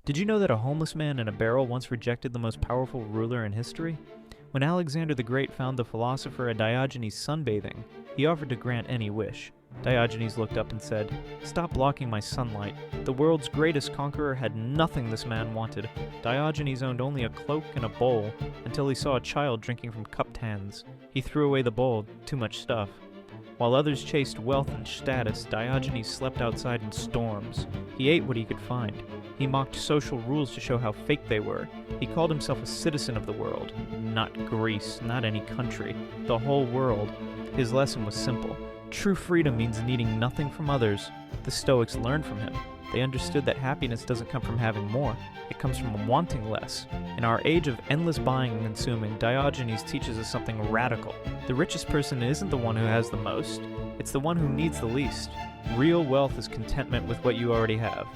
Did you know that a homeless man in a barrel once rejected the most powerful ruler in history? When Alexander the Great found the philosopher Diogenes sunbathing, he offered to grant any wish. Diogenes looked up and said, "Stop blocking my sunlight." The world's greatest conqueror had nothing this man wanted. Diogenes owned only a cloak and a bowl, until he saw a child drinking from cupped hands. He threw away the bowl, too much stuff. While others chased wealth and status, Diogenes slept outside in storms. He ate what he could find. He mocked social rules to show how fake they were. He called himself a citizen of the world. Not Greece, not any country, the whole world. His lesson was simple. True freedom means needing nothing from others. The Stoics learned from him. They understood that happiness doesn't come from having more, it comes from wanting less. In our age of endless buying and consuming, Diogenes teaches us something radical. The richest person isn't the one who has the most, it's the one who needs the least. Real wealth is contentment with what you already have.